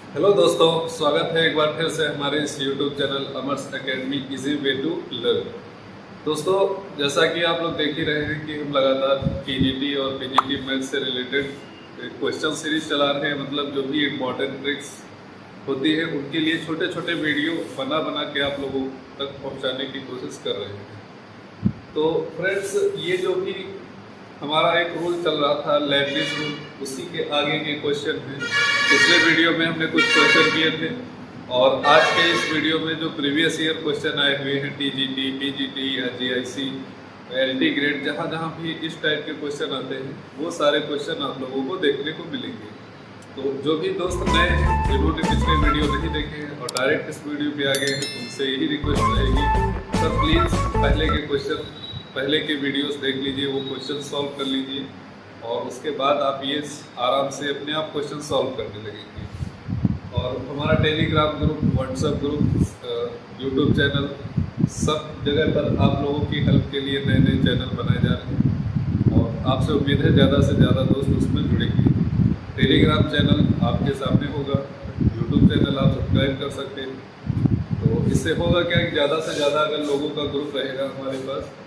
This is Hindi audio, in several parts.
हेलो दोस्तों, स्वागत है एक बार फिर से हमारे इस YouTube चैनल अमर्स academy easy way to learn. दोस्तों, जैसा कि आप लोग देख ही रहे हैं कि हम लगातार पीजीटी और पीजीटी मैथ्स से रिलेटेड क्वेश्चन सीरीज चला रहे हैं। मतलब जो भी इम्पोर्टेंट ट्रिक्स होती है उनके लिए छोटे छोटे वीडियो बना बना के आप लोगों तक पहुंचाने की कोशिश कर रहे हैं। तो फ्रेंड्स, ये जो भी हमारा एक रूल चल रहा था लैटिस रूल, उसी के आगे के क्वेश्चन हैं। पिछले वीडियो में हमने कुछ क्वेश्चन किए थे और आज के इस वीडियो में जो प्रीवियस ईयर क्वेश्चन आए हुए हैं टीजीटी, पीजीटी या जीआईसी, एलटी ग्रेड, जहाँ जहाँ भी इस टाइप के क्वेश्चन आते हैं वो सारे क्वेश्चन आप लोगों को देखने को मिलेंगे। तो जो भी दोस्त नए हैं जिन्होंने पिछले वीडियो नहीं देखे हैं और डायरेक्ट इस वीडियो पे आ गए हैं, उनसे यही रिक्वेस्ट रहेगी सर प्लीज़ पहले के वीडियोस देख लीजिए, वो क्वेश्चन सॉल्व कर लीजिए और उसके बाद आप ये आराम से अपने आप क्वेश्चन सॉल्व करने लगेंगे। और हमारा Telegram group, WhatsApp group, YouTube channel, सब जगह पर आप लोगों की हेल्प के लिए नए नए चैनल बनाए जा रहे हैं और आपसे उम्मीद है ज़्यादा से ज़्यादा दोस्त उसमें जुड़ेंगे। टेलीग्राम चैनल आपके सामने होगा, यूट्यूब चैनल आप सब्सक्राइब कर सकते हैं। तो इससे होगा क्या कि ज़्यादा से ज़्यादा अगर लोगों का ग्रुप रहेगा हमारे पास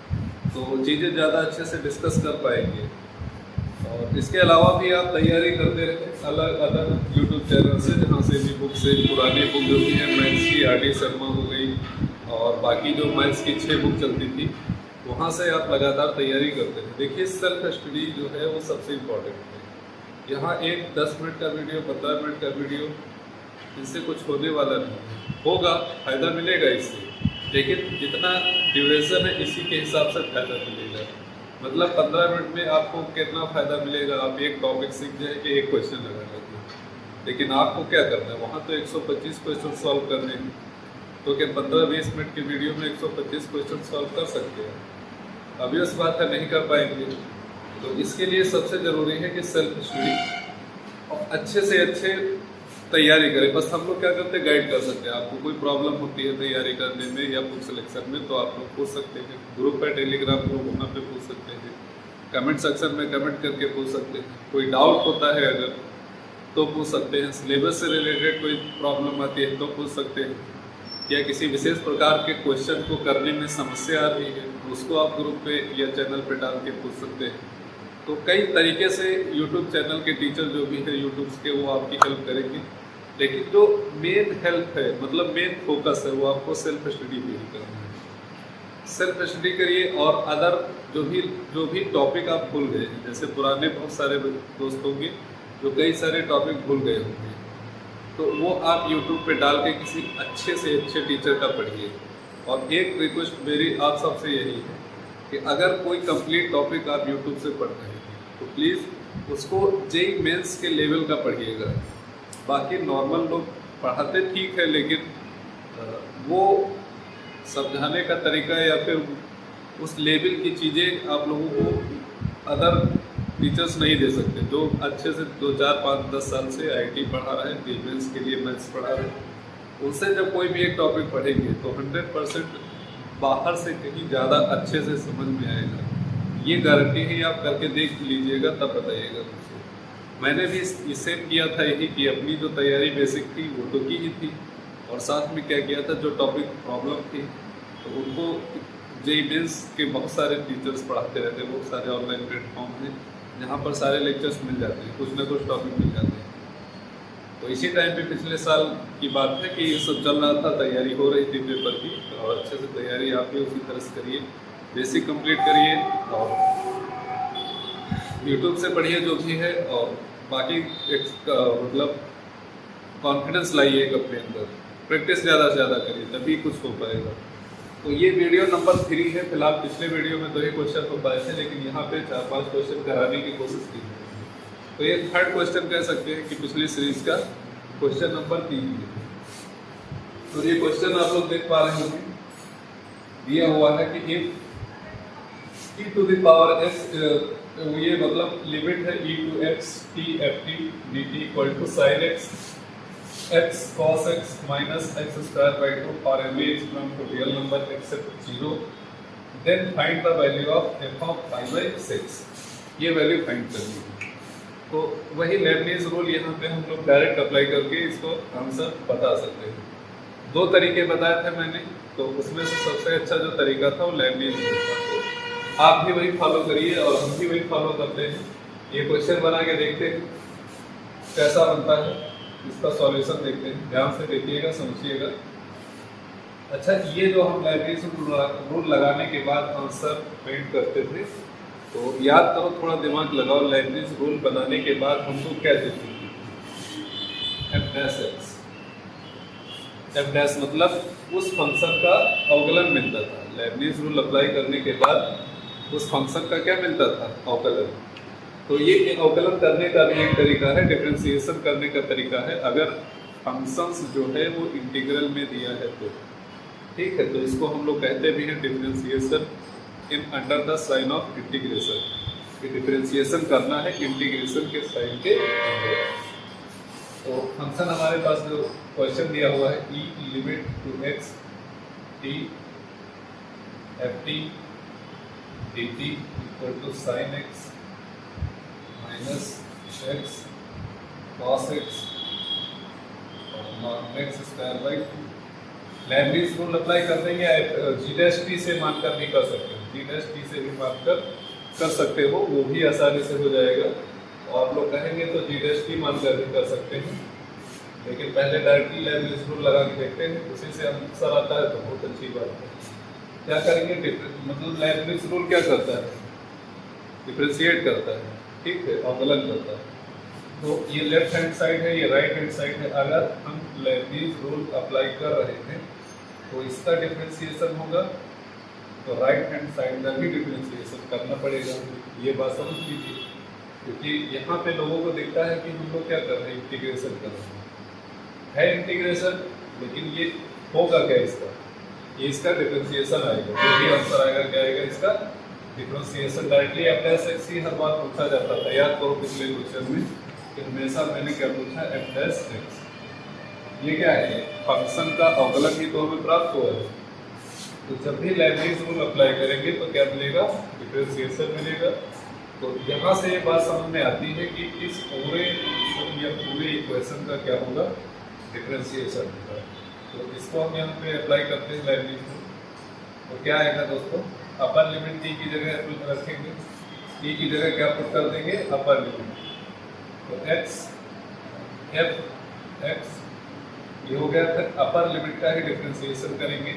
तो चीज़ें ज़्यादा अच्छे से डिस्कस कर पाएंगे। और इसके अलावा भी आप तैयारी करते रहें अलग अलग यूट्यूब चैनल से, जहाँ से भी बुक से पुरानी बुक जो भी है मैथ्स की, आर डी शर्मा हो गई और बाकी जो मैथ्स की 6 बुक चलती थी, वहाँ से आप लगातार तैयारी करते हैं। देखिए, सेल्फ स्टडी जो है वो सबसे इम्पोर्टेंट है। यहाँ एक 10 मिनट का वीडियो, 15 मिनट का वीडियो, इससे कुछ होने वाला नहीं है। होगा, फ़ायदा मिलेगा इससे, लेकिन जितना ड्यूरेशन है इसी के हिसाब से फ़ायदा मिलेगा। मतलब 15 मिनट में आपको कितना फ़ायदा मिलेगा, आप एक टॉपिक सीख जाए कि एक क्वेश्चन लगा लेते हैं, लेकिन आपको क्या करना है, वहाँ तो 125 क्वेश्चन सॉल्व करने हैं। तो क्या 15-20 मिनट की वीडियो में 125 क्वेश्चन सॉल्व कर सकते हैं? ऑब्वियस बात है, नहीं कर पाएंगे। तो इसके लिए सबसे ज़रूरी है कि सेल्फ स्टडी और अच्छे से अच्छे तैयारी करें। बस हम लोग क्या करते हैं, गाइड कर सकते हैं। आपको कोई प्रॉब्लम होती है तैयारी करने में या बुक सिलेक्शन में तो आप लोग पूछ सकते हैं। ग्रुप है टेलीग्राम ग्रुप, वहाँ पे पूछ सकते हैं। कमेंट सेक्शन में कमेंट करके पूछ सकते हैं। कोई डाउट होता है अगर तो पूछ सकते हैं। सिलेबस से रिलेटेड कोई प्रॉब्लम आती है तो पूछ सकते हैं, या किसी विशेष प्रकार के क्वेश्चन को करने में समस्या आ रही है उसको आप ग्रुप पे या चैनल पे डाल के पूछ सकते हैं। तो कई तरीके से यूट्यूब चैनल के टीचर जो भी है यूट्यूब के, वो आपकी हेल्प करेंगे। लेकिन जो मेन हेल्प है, मतलब मेन फोकस है, वो आपको सेल्फ स्टडी पे ही करना है। सेल्फ स्टडी करिए और अदर जो भी टॉपिक आप भूल गए हैं, जैसे पुराने बहुत सारे दोस्तों के जो कई सारे टॉपिक भूल गए होंगे, तो वो आप यूट्यूब पे डाल के किसी अच्छे से अच्छे टीचर का पढ़िए। और एक रिक्वेस्ट मेरी आप सबसे यही है कि अगर कोई कंप्लीट टॉपिक आप यूट्यूब से पढ़ रहे हैं तो प्लीज़ उसको जेईई मेंस के लेवल का पढ़िएगा। बाकी नॉर्मल लोग पढ़ाते ठीक है, लेकिन वो समझाने का तरीका या फिर उस लेवल की चीज़ें आप लोगों को अदर टीचर्स नहीं दे सकते जो अच्छे से 2, 4, 5, 10 साल से आईटी पढ़ा रहे हैं, जेईई के लिए मैथ्स पढ़ा रहे हैं। उनसे जब कोई भी एक टॉपिक पढ़ेंगे तो 100% बाहर से कहीं ज़्यादा अच्छे से समझ में आएगा। ये गारंटी है, आप करके देख लीजिएगा तब बताइएगा मुझे। मैंने भी इससे किया था यही कि अपनी जो तैयारी बेसिक थी वो तो की ही थी, और साथ में क्या किया था, जो टॉपिक प्रॉब्लम थी तो उनको जेईई मेंस के बहुत सारे टीचर्स पढ़ाते रहते हैं। बहुत सारे ऑनलाइन प्लेटफॉर्म हैं जहाँ पर सारे लेक्चर्स मिल जाते हैं, कुछ ना कुछ टॉपिक मिल जाते हैं। तो इसी टाइम पे पिछले साल की बात है कि ये सब चल रहा था, तैयारी हो रही थी पेपर की, और अच्छे से तैयारी आप भी उसी तरह से करिए, बेसिक कंप्लीट करिए और यूट्यूब से पढ़िए जो भी है। और बाकी मतलब कॉन्फिडेंस लाइए अपने अंदर, प्रैक्टिस ज़्यादा से ज़्यादा करिए, तभी कुछ हो पाएगा। तो ये वीडियो नंबर 3 है। फिलहाल पिछले वीडियो में 2 ही क्वेश्चन हो पाए थे, लेकिन यहाँ पे 4-5 क्वेश्चन कराने की कोशिश की। तो ये 3rd क्वेश्चन कह सकते हैं कि पिछली सीरीज का क्वेश्चन नंबर 3 है। तो ये क्वेश्चन आप लोग देख पा रहे होंगे, दिया हुआ है कि if e to the power x, ये मतलब लिमिट है e टू x t f t dt equal to sin x cos x minus x square by 2 for every x belong to real number except 0, then find the value of f of pi by 6। ये वैल्यू फाइंड करनी है। तो वही लेबनीज रूल यहाँ पे हम लोग डायरेक्ट अप्लाई करके इसको आंसर बता सकते हैं। दो तरीके बताए थे मैंने, तो उसमें से सबसे अच्छा जो तरीका था वो लेबनीज रूल था। तो आप भी वही फॉलो करिए और हम भी वही फॉलो करते हैं। ये क्वेश्चन बना के देखते हैं कैसा बनता है, इसका सॉल्यूशन देखते हैं। ध्यान से देखिएगा, समझिएगा। अच्छा, ये जो हम लेबनीज रूल लगाने के बाद आंसर पेंट करते थे, तो याद करो, थोड़ा दिमाग लगाओ। लेबनीज रूल बनाने के बाद हम लोग क्या देते थे? F dash x. F dash मतलब उस फंक्शन का अवकलन मिलता था। लेबनीज रूल अप्लाई करने के बाद उस फंक्शन का क्या मिलता था? अवकलन। तो ये अवकलन करने का भी एक तरीका है, डिफरेंशिएशन करने का तरीका है, अगर फंक्शंस जो है वो इंटीग्रल में दिया है तो। ठीक है, तो इसको हम लोग कहते भी हैं differentiation in under the sign of integration. Differentiation करना है इंटीग्रेशन के साइन के अंदर। तो फंक्शन हमारे पास जो क्वेश्चन दिया हुआ है, E limit to X T F T D T equal to sine X minus X cos X और X square by two. Leibniz rule apply कर देंगे, जी डैश टी से मानकर भी कर सकते हो, जी डैश टी से भी मानकर कर सकते हो, वो भी आसानी से हो जाएगा। और आप लोग कहेंगे तो जी डैश टी मानकर भी कर सकते हैं, लेकिन पहले डायरेक्टली लेबनीज रूल लगा के देखते हैं, उसी से आंसर आता है तो बहुत अच्छी बात है। क्या करेंगे? मतलब लेबनीज रूल क्या करता है? डिफरेंशिएट करता है, ठीक है, अवकलन करता है। तो ये लेफ्ट हैंड साइड है, ये राइट हैंड साइड है। अगर हम लेबनीज रूल अप्लाई कर रहे थे तो इसका डिफरेंशिएशन होगा, तो राइट हैंड साइड का भी डिफरेंशिएशन करना पड़ेगा। ये बात समझ लीजिए, क्योंकि यहाँ पे लोगों को दिखता है कि हम लोग क्या कर रहे हैं? इंटीग्रेशन कर रहे हैं। इंटीग्रेशन, लेकिन ये होगा क्या इसका? ये इसका डिफरेंशिएशन आएगा। जो भी आंसर आएगा क्या आएगा? इसका differentiation. Directly F dash X ही हर बार पूछा जाता था, याद करो पिछले क्वेश्चन में कि हमेशा मैंने क्या पूछा? F dash x. ये क्या है? फंक्शन का अवकलन ही तो हमें प्राप्त हुआ है। तो जब भी लेबनीज रूल अप्लाई करेंगे तो क्या मिलेगा? डिफरेंशिएशन मिलेगा। तो यहाँ से ये बात समझ में आती है कि इस पूरे या पूरे इक्वेशन का क्या होगा? डिफरेंशिएशन होगा। तो इसको हम यहाँ पे अप्लाई करते हैं लेबनीज रूल। तो क्या आएगा दोस्तों? अपर लिमिट टी की जगह रखेंगे, टी की जगह क्या पुट कर देंगे? Upper limit. तो एक्स एफ एक्स ये हो गया। फिर अपर लिमिट का ही डिफरेंशिएशन करेंगे,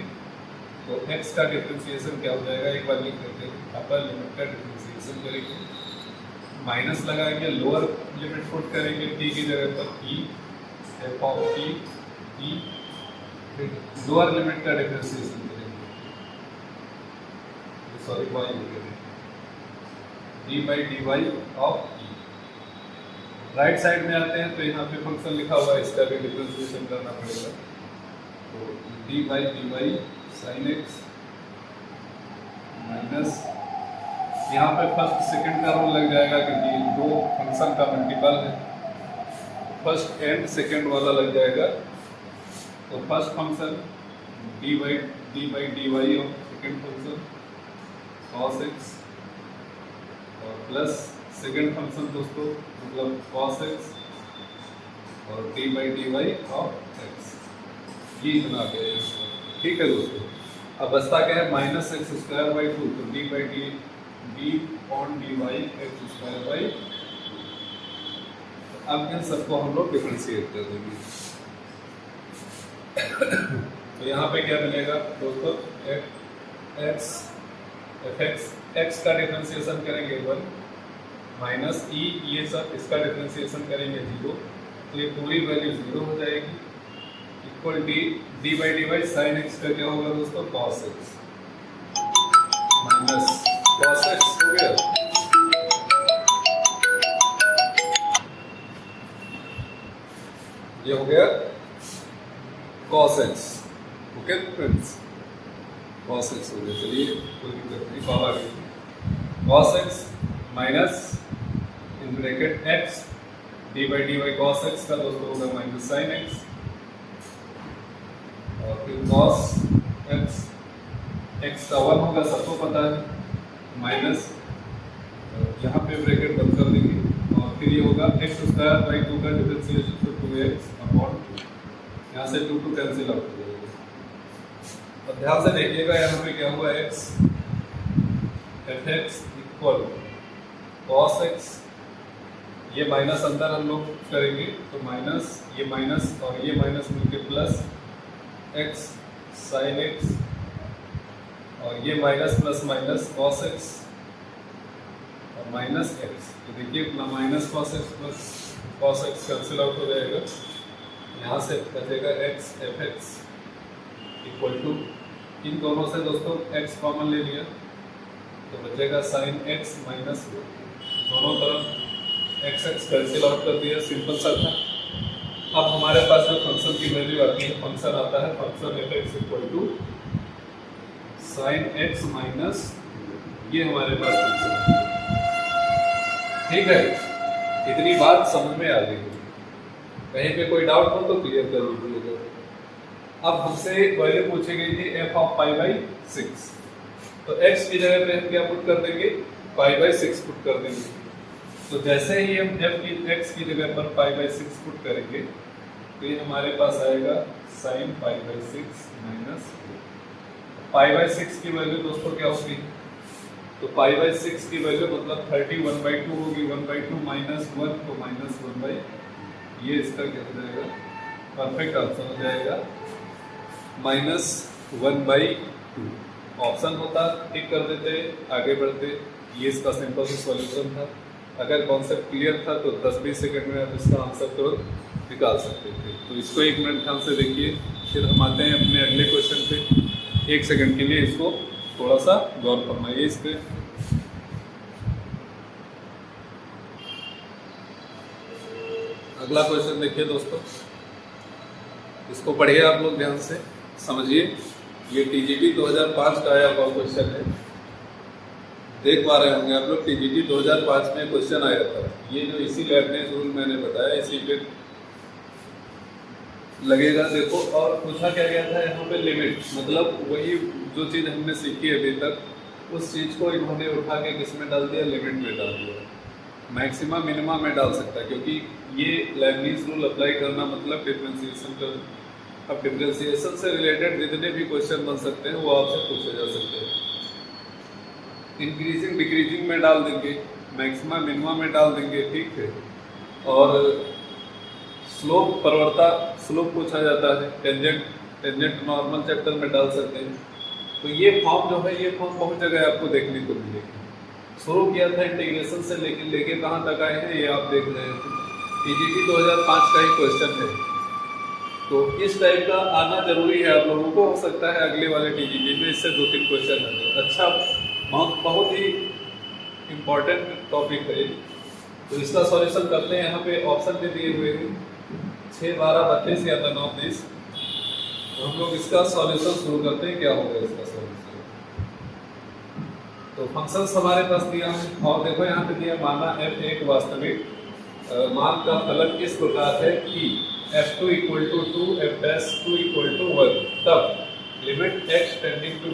तो एक्स का डिफरेंशिएशन क्या हो जाएगा? एक बार लिख देते हैं। अपर लिमिट का डिफरेंशिएशन करेंगे, माइनस लगाएंगे, लोअर लिमिट पुट करेंगे टी की जगह पर E F of T E, lower limit का डिफरेंशिएशन करेंगे, सॉरी वाई करेंगे, D by D Y of E. Right side में आते हैं तो यहाँ पे फंक्शन लिखा हुआ है, इसका भी डिफरेंशिएशन करना पड़ेगा। तो D Y sine X minus, यहाँ पे फर्स्ट सेकंड का रोल लग जाएगा क्योंकि दो फंक्शन का मल्टीपल है, फर्स्ट एंड सेकंड वाला लग जाएगा। तो first function D by D Y और सेकंड फंक्शन कॉस एक्स और प्लस सेकंड फंक्शन दोस्तों मतलब कॉस एक्स और D by D Y of X. ये इतना आ गया, ठीक है दोस्तों। अब बचता क्या है? Minus X square by two, तो D by D on D Y X square by. अब इन सबको हम लोग डिफरेंशिएट कर देंगे। तो यहाँ पे क्या मिलेगा दोस्तों? एक्स एफ एक्स का डिफरेंशिएशन करेंगे 1 माइनस ई, ये सब इसका डिफरेंशिएशन करेंगे 0, तो ये पूरी वैल्यू 0 हो जाएगी। Equal D by D Y sine X का क्या होगा दोस्तों? Cos X minus cos X हो गया। ये हो गया cos X. Okay friends, cos X हो गया। चलिए कोई दिक्कत नहीं, कॉल आ गई। Cos X minus in bracket X D by D Y cos X का दोस्तों होगा माइनस साइन एक्स, और फिर कॉस एक्स, एक्स का 1 होगा सबको पता है, माइनस यहाँ पे ब्रैकेट बंद कर देंगे और फिर ये होगा एक्स स्क्वायर बाई 2 का डिफरेंशिएशन तो 2x अपॉन 2। यहाँ से 2 कैंसिल आउट हो जाएगा। और ध्यान से देखिएगा यहाँ पे क्या हुआ, x fx equal cos x, ये माइनस अंदर हम लोग करेंगे तो माइनस, ये माइनस और ये माइनस मिलके प्लस x sin x, और ये minus plus minus cos x और माइनस x। तो देखिए अपना minus cos x plus cos x cancel out हो जाएगा। यहाँ से बचेगा x fx इक्वल टू, इन दोनों से दोस्तों x कॉमन ले लिया तो बचेगा sin x माइनस, दोनों तरफ x कैंसिल आउट कर दिया, सिंपल सा था। अब हमारे पास जो फंक्शन की वैल्यू आती है, फंक्शन आता है function fx equal to sin x minus, ये हमारे पास फंक्शन है। ठीक है, इतनी बात समझ में आ गई। कहीं पे कोई डाउट हो तो क्लियर कर लीजिएगा। अब हमसे वैल्यू पूछी गई थी f ऑफ पाई बाई 6, तो x की जगह पे हम क्या पुट कर देंगे, पाई बाई 6 पुट कर देंगे। तो जैसे ही हम x की जगह पर पाई बाई 6 पुट करेंगे तो ये हमारे पास आएगा sine pi by 6 minus, pi by 6 की वैल्यू दोस्तों क्या होगी, तो पाई बाई 6 की वैल्यू मतलब 31/2 होगी, 1/2 माइनस 1 तो माइनस 1/, ये इसका क्या हो जाएगा, परफेक्ट आंसर हो जाएगा माइनस 1/2। ऑप्शन होता टिक कर देते, आगे बढ़ते, ये इसका सिंपल सा सॉल्यूशन था। अगर कॉन्सेप्ट क्लियर था तो 10-20 सेकंड में आप इसका आंसर तुरंत निकाल सकते थे। तो इसको 1 मिनट ध्यान से देखिए, फिर हम आते हैं अपने अगले क्वेश्चन पे। 1 सेकंड के लिए इसको थोड़ा सा गौर फरमाइए इस पे। अगला क्वेश्चन देखिए दोस्तों, इसको पढ़िए आप लोग ध्यान से समझिए। ये टीजीटी 2005 का आया हुआ क्वेश्चन है, देख पा रहे होंगे आप लोग। टीजीटी 2005 में क्वेश्चन आया था, ये जो इसी लेबनीज रूल मैंने बताया इसी पे लगेगा। देखो, और पूछा क्या गया था यहाँ पे, लिमिट, मतलब वही जो चीज़ हमने सीखी अभी तक, उस चीज़ को इन्होंने उठा के किस में डाल दिया, लिमिट में डाल दिया। मैक्सिमा मिनिमा में डाल सकता है, क्योंकि ये लेबनीज रूल अप्लाई करना मतलब डिफरेंशिएशन कर। अब डिफरेंशिएशन से रिलेटेड जितने भी क्वेश्चन बन सकते हैं वो आपसे पूछे जा सकते हैं। इंक्रीजिंग डिक्रीजिंग में डाल देंगे, मैक्सिमा मिनिमा में डाल देंगे, ठीक है। और स्लोप परवर्ता, स्लोप पूछा जाता है, टेंजेंट नॉर्मल चैप्टर में डाल सकते हैं। तो ये फॉर्म जो है, ये फॉर्म बहुत जगह आपको देखने को मिलेगी। शुरू किया था इंटीग्रेशन से, लेकिन लेके कहाँ तक आए हैं ये आप देख रहे हैं। टीजीटी 2005 का ही क्वेश्चन है, तो इस टाइप का आना जरूरी है आप लोगों को। हो सकता है अगले वाले टीजीटी में इससे 2-3 क्वेश्चन आ जाए। अच्छा, बहुत ही इम्पोर्टेंट टॉपिक है। तो इसका सॉल्यूशन करते हैं। यहाँ पे ऑप्शन भी दिए हुए हैं 6, 12, 32 या 9, 30। तो हम लोग इसका सॉल्यूशन शुरू करते हैं। क्या होगा इसका सॉल्यूशन, तो फंक्शंस हमारे पास दिया है, और देखो यहाँ पे दिया माना f एक वास्तविक मान का फलन इस प्रकार है कि f2 = 2, f'2 = 1, तब limit x tending to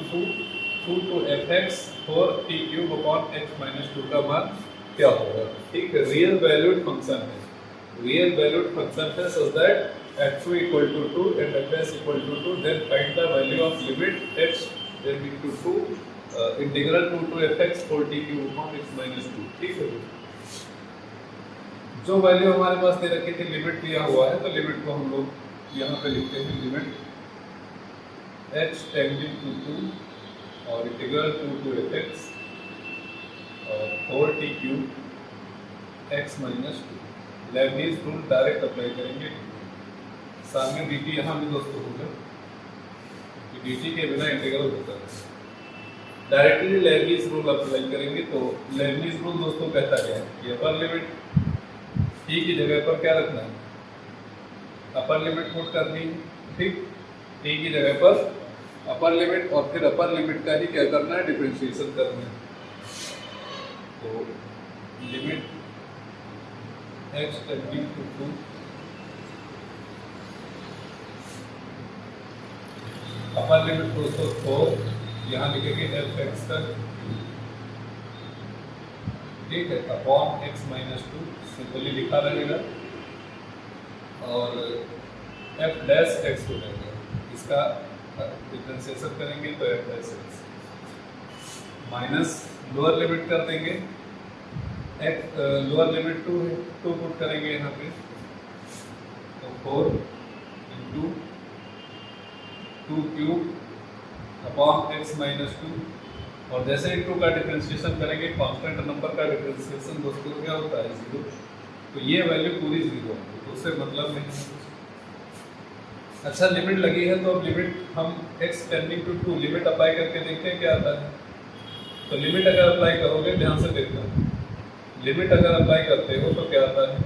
2 to fx 4t³ का मान क्या होगा। ठीक है, रियल वैल्यूड फंक्शन है, रियल वैल्यूड फंक्शन है, so that f2 = 2 and fs = 2, then find the value of limit x tending to 2 integral 2 to fx 4t³(x-2). ठीक है, जो वैल्यू हमारे पास दे रखी थी, लिमिट दिया हुआ है, तो लिमिट को हम लोग यहाँ पे लिखते हैं, लिमिट x टेंडिंग टू 2 और इंटीग्रल 2 to fx और 4t³(x-2). Lebanese rule direct apply करेंगे, सामने dt यहाँ भी दोस्तों होगा, dt के बिना इंटीग्रल होता है। डायरेक्टली लेबनीज रूल अप्लाई करेंगे, तो लेबनीज रूल दोस्तों कहता क्या है कि अपर लिमिट t की जगह पर क्या रखना है, अपर लिमिट पुट करनी है। ठीक, t की जगह पर अपर लिमिट, और फिर अपर लिमिट का ही क्या करना है, डिफरेंशिएशन करना है। तो limit x tending to 2, upper limit दोस्तों 4, यहाँ लिखेंगे fx तक ठीक है, अपॉन x माइनस 2 सिंपली लिखा रहेगा और f डैश x हो जाएगा। इसका डिफरेंशिएशन करेंगे तो f dash x minus lower limit कर देंगे, लोअर लिमिट 2 है, 2 पुट करेंगे यहाँ पे तो 4 into 2 cube upon x minus 2 और जैसे इंटू का डिफरेंशिएशन करेंगे कांस्टेंट नंबर का डिफरेंशिएशन दोस्तों क्या होता है 0, तो ये वैल्यू पूरी 0 है तो उससे मतलब नहीं है। अच्छा लिमिट लगी है तो अब लिमिट हम x tending to 2 limit apply करके देखते हैं क्या आता है। तो लिमिट अगर अप्लाई करोगे ध्यान से देखना, लिमिट अगर अप्लाई करते हो तो क्या आता है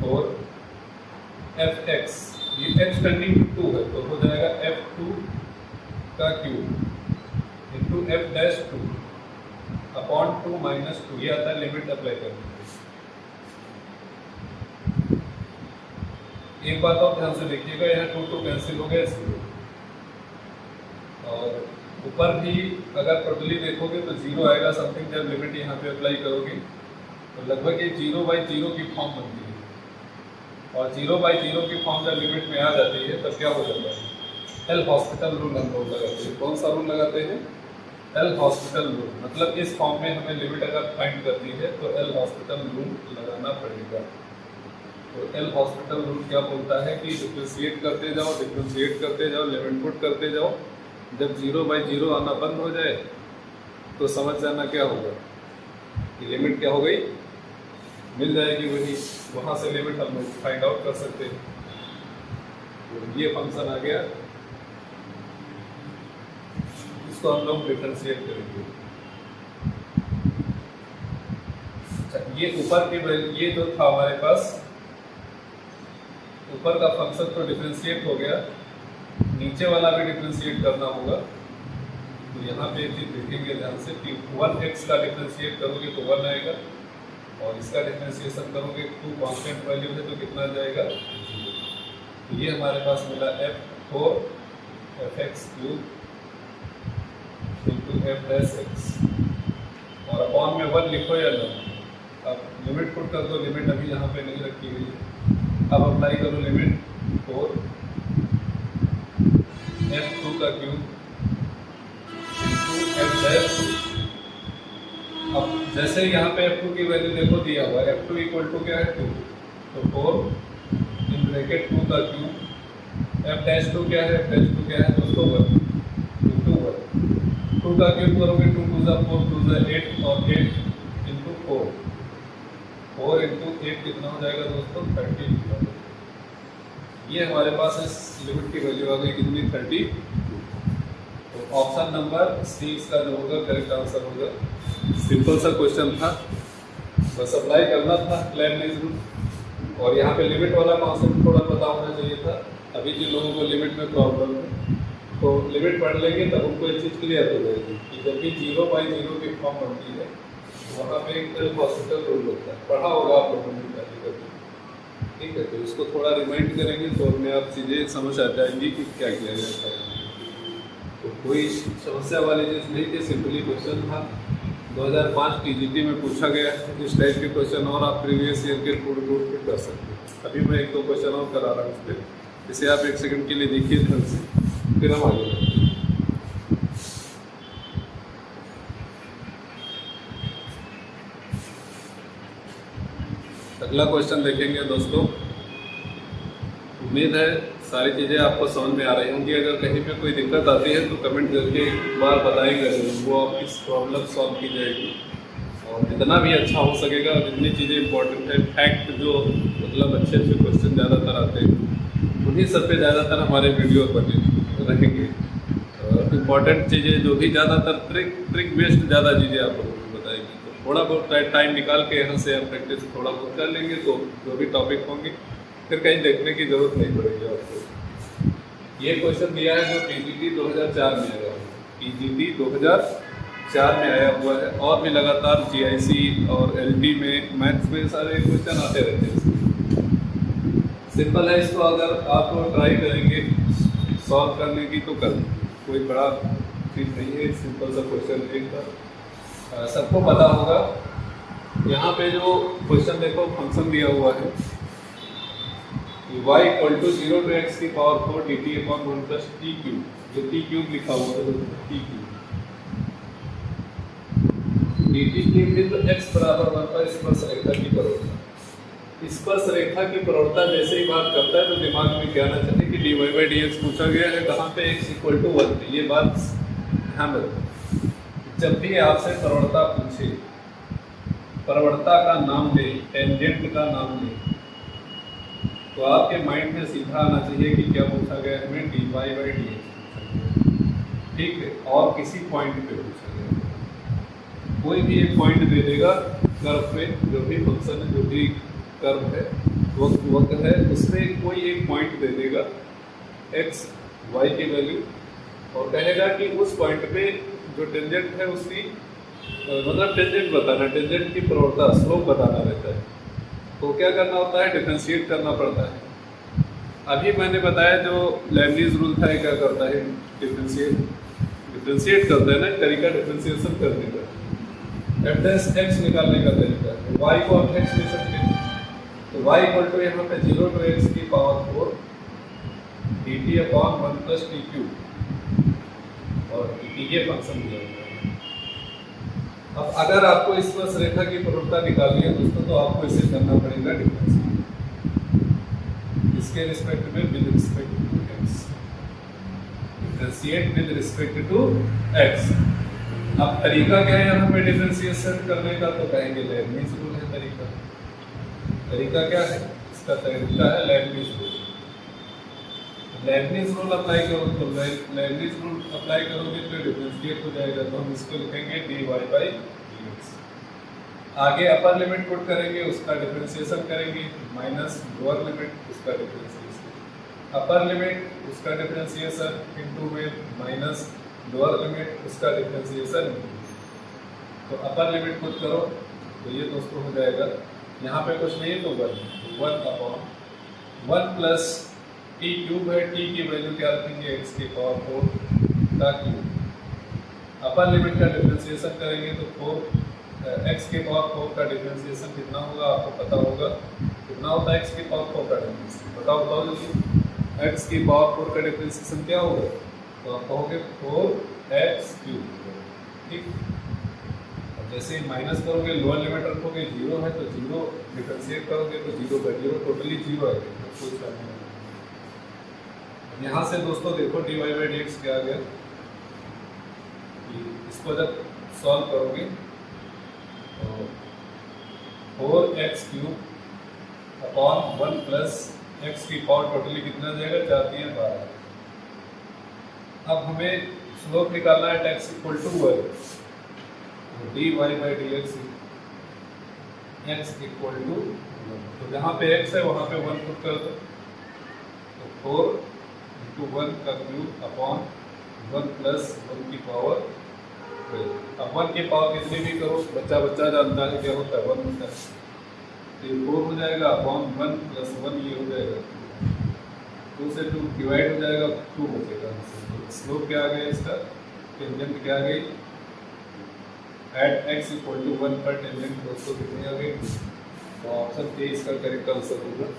और fx ये x टेंडिंग टू 2 है तो हो जाएगा f2 का cube into F dash 2 upon 2 minus 2 ये आता है लिमिट अप्लाई करने की। एक बात और ध्यान से देखिएगा, यहाँ 2 कैंसिल हो गया 0 और ऊपर भी अगर टोटली देखोगे तो 0 आएगा समथिंग जब लिमिट यहाँ पे अप्लाई करोगे तो लगभग ये 0/0 की फॉर्म बनती है और 0/0 की फॉर्म जब लिमिट में आ जाती है तब क्या हो जाता है एल हॉस्पिटल रूल हम लोग लगाते हैं। कौन सा रूल लगाते हैं? L hospital rule. मतलब इस फॉर्म में हमें लिमिट अगर फाइंड करनी है तो एल हॉस्पिटल रूल लगाना पड़ेगा। तो एल हॉस्पिटल रूल क्या बोलता है कि डिफ्रेंशिएट करते जाओ लिमिट पुट करते जाओ, जब 0/0 आना बंद हो जाए तो समझ जाना क्या होगा कि लिमिट क्या हो गई, मिल जाएगी वही, वहाँ से लिमिट हम लोग फाइंड आउट कर सकते हैं। तो ये फंक्शन आ गया, इसको हम लोग डिफरेंशिएट करेंगे। अच्छा ये ऊपर की ये जो था हमारे पास ऊपर का फंक्शन तो डिफरेंशिएट हो गया, नीचे वाला भी डिफरेंशिएट करना होगा। तो यहाँ पे एक चीज देखेंगे ध्यान से कि 1x का डिफरेंशिएट करोगे तो 1 आएगा और इसका डिफरेंशिएशन करोगे 2 कांस्टेंट वैल्यू है तो कितना जाएगा 0। तो ये हमारे पास मिला f4 fx cube into F dash x और अपॉन में 1 लिखो या लो। अब लिमिट पुट कर दो, लिमिट अभी यहाँ पे नहीं रखी हुई है। अब अप्लाई करो लिमिट 4 f2 का क्यूब इंटू एफ डैश। अब जैसे यहाँ पे f2 की वैल्यू देखो दिया हुआ है, f2 इक्वल टू क्या है 2, तो 4 इन ब्रैकेट 2 का क्यूब एफ डैश 2 क्या है, एफ डैश 2 क्या है दोस्तों 1 इंटू 2 का क्यूब करोगे 2 2 जा 4 2 जा 8 और 8 इंटू 4 इंटू 8 कितना हो जाएगा दोस्तों 30। ये हमारे पास इस लिमिट की वैल्यू आ गई कितनी 30। तो ऑप्शन नंबर सी इसका जो होगा करेक्ट आंसर होगा। सिंपल सा क्वेश्चन था, बस अप्लाई करना था लेबनिज़ रूल और यहाँ पे लिमिट वाला कॉन्सेप्ट थोड़ा पता होना चाहिए था। अभी जिन लोगों को लिमिट में प्रॉब्लम है तो लिमिट पढ़ लेंगे तब उनको एक चीज़ क्लियर हो जाएगी कि जब भी 0/0 की फॉर्म बनती है तो वहाँ पे एक एल हॉस्पिटल रूल होता है, पढ़ा होगा आप लोगों ने पहले कभी, ठीक है। तो इसको थोड़ा रिमाइंड करेंगे तो अपने आप चीज़ें समझ आ जाएंगी कि क्या किया जाता है। तो कोई समस्या वाली चीज़ नहीं थी, सिंपली क्वेश्चन था 2005 टीजीटी में पूछा गया है। इस टाइप के क्वेश्चन और आप प्रीवियस ईयर के पूरे रूट पे कर सकते हैं। अभी मैं 1-2 क्वेश्चन और करा रहा हूँ उस पर, इसे आप 1 सेकंड के लिए देखिए ध्यान से, फिर हम आगे बढ़ते हैं। अगला क्वेश्चन देखेंगे दोस्तों। उम्मीद है सारी चीज़ें आपको समझ में आ रही होंगी। अगर कहीं पे कोई दिक्कत आती है तो कमेंट करके एक बार बताएंगे, वो आपकी प्रॉब्लम सॉल्व की जाएगी। और जितना भी अच्छा हो सकेगा, जितनी चीज़ें इंपॉर्टेंट है, फैक्ट जो मतलब अच्छे अच्छे क्वेश्चन ज़्यादातर आते हैं उन्हीं सब पे ज़्यादातर हमारे वीडियो बने रहेंगे। इम्पॉर्टेंट चीज़ें जो भी ज़्यादातर ट्रिक बेस्ड ज़्यादा चीज़ें आप लोगों को बताएंगे। तो थोड़ा बहुत टाइम निकाल के यहाँ से आप प्रैक्टिस थोड़ा बहुत कर लेंगे तो जो भी टॉपिक होंगे फिर कहीं देखने की ज़रूरत नहीं पड़ेगी आपको। ये क्वेश्चन दिया है जो पीजीटी 2004 में आया हुआ है, पीजीटी 2004 में आया हुआ है। और भी लगातार जीआईसी और एलटी में मैथ्स में सारे क्वेश्चन आते रहते हैं। सिंपल है, इसको अगर आप ट्राई करेंगे सॉल्व करने की तो कर कोई बड़ा चीज़ नहीं है, सिंपल सा क्वेश्चन एक था। सबको पता होगा यहाँ पे जो क्वेश्चन देखो फंक्शन दिया हुआ है y equal to 0 to x की power 4 dt upon 1 plus T cube, जो टी क्यूब लिखा हुआ है टी क्यूब dt की बिंदु x बराबर 1 पर स्पर्श रेखा की प्रवणता। स्पर्श रेखा की प्रवणता जैसे ही बात करता है तो दिमाग में क्या आना चाहिए कि dy by dx पूछा गया है कहाँ पे x इक्वल टू 1 पे। ये बात ध्यान रखो, जब भी आपसे प्रवणता पूछे, प्रवणता का नाम ले, टेंजेंट का नाम ले, तो आपके माइंड में सीधा आना चाहिए कि क्या पूछा गया है हमें dy by dx, ठीक है, और किसी पॉइंट पे पूछा गया। कोई भी एक पॉइंट दे देगा कर्व पे, जो भी फंक्शन है, जो भी कर्व है, वक्र है, उसमें कोई एक पॉइंट दे देगा x y की वैल्यू और कहेगा कि उस पॉइंट पे जो टेंजेंट है उसकी मतलब टेंजेंट बताना, टेंजेंट की प्रवणता स्लोप बताना रहता है। तो क्या करना होता है, डिफरेंशिएट करना पड़ता है। अभी मैंने बताया जो लेबनीज रूल था क्या करता है, डिफरेंशिएट करता है ना, तरीका डिफरेंशिएशन करने का, एफ डैश एक्स निकालने का तरीका है। y को आप x ले सकते हैं, तो y इक्वल टू यहाँ पे 0 to x की power 4 dt upon 1 plus T cube और dt के फंक्शन दिया हुआ है। अब अगर आपको स्पर्श रेखा की प्रवणता निकालनी है दोस्तों, तो आपको इसे करना पड़ेगा डिफरेंशिएट, इसके रिस्पेक्ट में with respect to x, differentiate with respect to x। अब तरीका क्या है यहाँ पे डिफरेंशिएशन करने का, तो कहेंगे लेबनीज रूल है तरीका। तरीका क्या है इसका, तरीका है Lebanese rule. Lebanese rule apply करो तो लेबनीज रूल अप्लाई करोगे तो डिफरेंशिएट हो जाएगा, तो हम इसको लिखेंगे dy by dx। आगे अपर लिमिट पुट करेंगे, उसका डिफरेंशिएशन करेंगे, माइनस लोअर लिमिट उसका डिफरेंशिएशन, अपर लिमिट उसका डिफरेंशिएशन इनटू में माइनस लोअर लिमिट उसका डिफरेंशिएशन। तो अपर लिमिट पुट करो तो ये दोस्तों हो जाएगा, यहाँ पे कुछ नहीं है तो 1 अपॉन 1 प्लस टी क्यूब है, टी की वैल्यू क्या रखेंगे x की पावर 4 का क्यूब। अपर लिमिट का डिफरेंशिएशन करेंगे तो 4 x की पावर 4 का डिफरेंशिएशन कितना होगा आपको पता होगा, कितना होता है x की पावर 4 का डिफरेंशिएशन, बताओ जल्दी। x की पावर 4 का डिफरेंशिएशन क्या होगा, तो आप कहोगे 4x क्यूब, ठीक। और जैसे ही माइनस करोगे, लोअर लिमिट रखोगे, 0 है तो 0 डिफरेंशिएट करोगे तो 0 का 0 टोटली 0 है, कोई नहीं। यहाँ से दोस्तों देखो dy by dx क्या आ गया, इसको जब सॉल्व करोगे तो 4x cube upon 1 plus x की पावर टोटली कितना जाएगा, 4 3 12। अब हमें स्लोप निकालना है x इक्वल टू 1, तो dy by dx x equal to 1, तो जहाँ पे x है वहाँ पे 1 पुट कर दो, तो 4 इंटू 1 का क्यूब अपॉन 1 प्लस 1 की पावर 12। अब 1 की पावर कितनी भी करो, बच्चा जानता है क्या होता है, 1 होता है, तो ये 4 हो जाएगा अपॉन 1 प्लस 1 ये हो जाएगा 2 से 2 डिवाइड हो जाएगा, 2 बचेगा। स्लोप क्या आ गया इसका, टेंजेंट क्या आ गई, एट x इक्वल टू 1 पर टेंजेंट दोस्तों कितनी आ गई, तो ऑप्शन ए इसका करेक्ट आंसर होगा।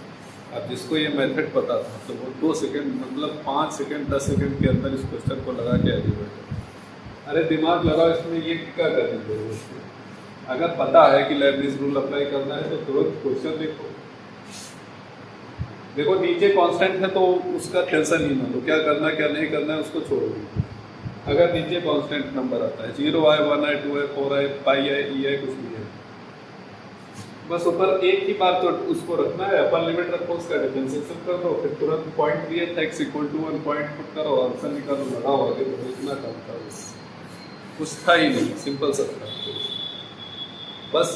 अब जिसको ये मेथड पता था तो वो 2 सेकंड मतलब 5 सेकंड 10 सेकंड के अंदर इस क्वेश्चन को लगा के आगे बढ़े। अरे दिमाग लगाओ इसमें, ये क्या करने दो। अगर पता है कि लेबनीज रूल अप्लाई करना है तो तुरंत क्वेश्चन देखो नीचे कांस्टेंट है तो उसका टेंशन ही ना लो, क्या करना क्या नहीं करना है उसको छोड़ दो। अगर नीचे कांस्टेंट नंबर आता है 0 है 1 है 2 है 4 है पाई है ई है कुछ भी है, बस ऊपर एक ही बार तो उसको रखना है, अपर लिमिट रखो, उसका डिफरेंशिएशन कर दो, फिर तुरंत पॉइंट दिए था x equal to 1 point put करो, आंसर निकालो, लगाओ आगे, तो इतना काम था, कुछ था ही नहीं, सिंपल सा था। बस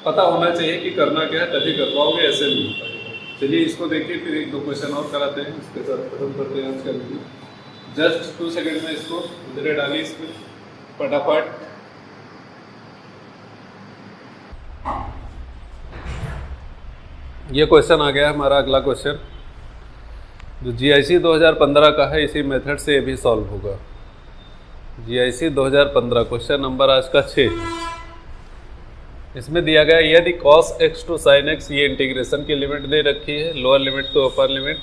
पता होना चाहिए कि करना क्या है, तभी कर पाओगे, ऐसे नहीं हो पाएगा। चलिए इसको देखिए, फिर 1-2 क्वेश्चन और कराते हैं, उसके साथ खत्म करते हैं आज का वीडियो। जस्ट 2 सेकंड में इसको उधरे डालिए इसमें फटाफट। ये क्वेश्चन आ गया हमारा अगला क्वेश्चन, जो GIC 2015 का है, इसी मेथड से ये भी सॉल्व होगा। GIC 2015 क्वेश्चन नंबर आज का 6 है। इसमें दिया गया यदि cos x to sin x, ये इंटीग्रेशन की लिमिट दे रखी है, lower limit to upper limit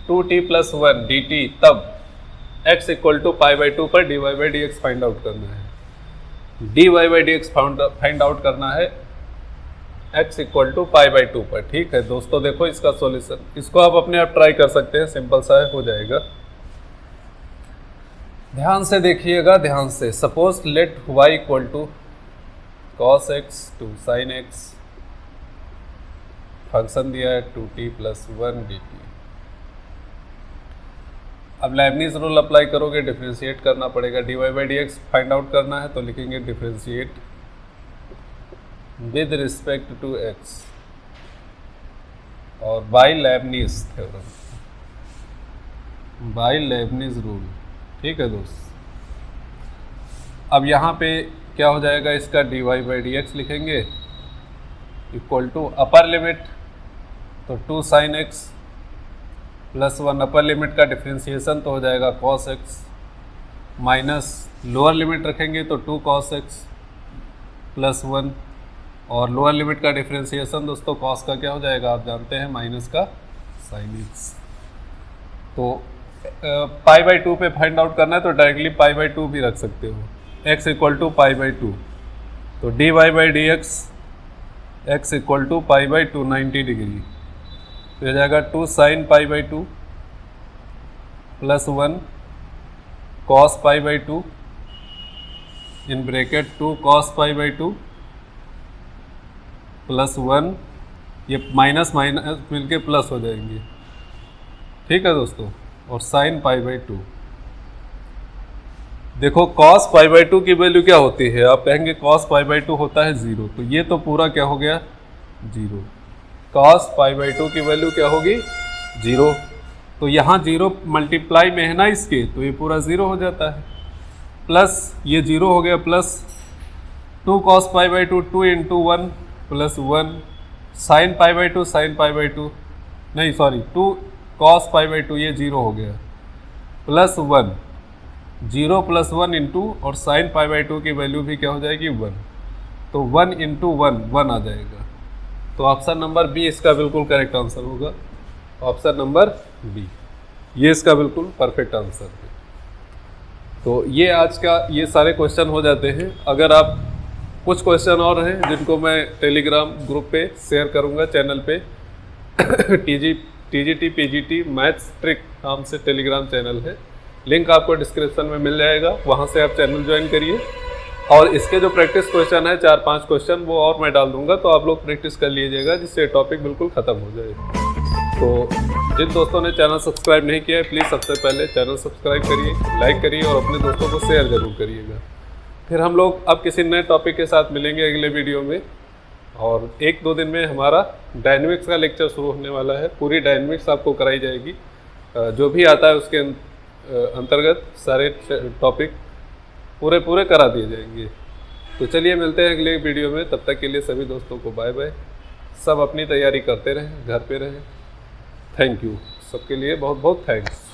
2t + 1 dt, तब x = π/2 पर dy/dx फाइंड आउट करना है। dy/dx फाइंड आउट करना है x = π/2 पर। ठीक है दोस्तों, देखो इसका सॉल्यूशन, इसको आप अपने आप ट्राई कर सकते हैं, सिंपल सा हो जाएगा। ध्यान से देखिएगा, ध्यान से। Suppose let y = cos x to sin x, function दिया है 2t + 1 dt। अब लेबनीज रूल अप्लाई करोगे, डिफरेंशिएट करना पड़ेगा। dy/dx फाइंड आउट करना है तो लिखेंगे differentiate with respect to x और by Leibniz theorem, by Leibniz rule. ठीक है दोस्त, अब यहाँ पे क्या हो जाएगा, इसका dy/dx लिखेंगे इक्वल टू अपर लिमिट तो 2 sin x + 1, अपर लिमिट का डिफरेंशिएशन तो हो जाएगा cos x, minus lower limit रखेंगे तो 2 cos x + 1, और लोअर लिमिट का डिफरेंशिएशन दोस्तों cos का क्या हो जाएगा आप जानते हैं, माइनस का sin x। तो π/2 पे फाइंड आउट करना है तो डायरेक्टली π/2 भी रख सकते हो, x = π/2, तो dy/dx x = π/2 90 डिग्री, तो हो जाएगा 2 sin π/2 + 1 cos π/2 in bracket 2 cos π/2 + 1, ये माइनस माइनस मिलके प्लस हो जाएंगे। ठीक है दोस्तों, और sin π/2। देखो cos π/2 की वैल्यू क्या होती है, आप कहेंगे cos π/2 होता है 0, तो ये तो पूरा क्या हो गया 0। cos π/2 की वैल्यू क्या होगी 0, तो यहाँ 0 मल्टीप्लाई में है ना इसके, तो ये पूरा 0 हो जाता है, प्लस ये 0 हो गया, प्लस 2 cos π/2 2 × 1 + 1 sin π/2 sin π/2 नहीं सॉरी 2 cos π/2 ये 0 हो गया, + 1 0 + 1 × और sin π/2 की वैल्यू भी क्या हो जाएगी 1, तो 1 × 1 1 आ जाएगा। तो ऑप्शन नंबर बी इसका बिल्कुल करेक्ट आंसर होगा, ऑप्शन नंबर बी, ये इसका बिल्कुल परफेक्ट आंसर है। तो ये आज का ये सारे क्वेश्चन हो जाते हैं। अगर आप कुछ क्वेश्चन और हैं जिनको मैं टेलीग्राम ग्रुप पे शेयर करूंगा चैनल पे TGT PGT मैथ्स ट्रिक नाम से टेलीग्राम चैनल है, लिंक आपको डिस्क्रिप्शन में मिल जाएगा, वहाँ से आप चैनल ज्वाइन करिए। और इसके जो प्रैक्टिस क्वेश्चन है 4-5 क्वेश्चन वो और मैं डाल दूंगा, तो आप लोग प्रैक्टिस कर लीजिएगा जिससे टॉपिक बिल्कुल ख़त्म हो जाए। तो जिन दोस्तों ने चैनल सब्सक्राइब नहीं किया है प्लीज़ सबसे पहले चैनल सब्सक्राइब करिए, लाइक करिए और अपने दोस्तों को शेयर ज़रूर करिएगा। फिर हम लोग अब किसी नए टॉपिक के साथ मिलेंगे अगले वीडियो में, और 1-2 दिन में हमारा डायनेमिक्स का लेक्चर शुरू होने वाला है। पूरी डायनेमिक्स आपको कराई जाएगी, जो भी आता है उसके अंतर्गत सारे टॉपिक पूरे करा दिए जाएंगे। तो चलिए मिलते हैं अगले वीडियो में, तब तक के लिए सभी दोस्तों को बाय बाय। सब अपनी तैयारी करते रहें, घर पे रहें। थैंक यू, सबके लिए बहुत बहुत थैंक्स।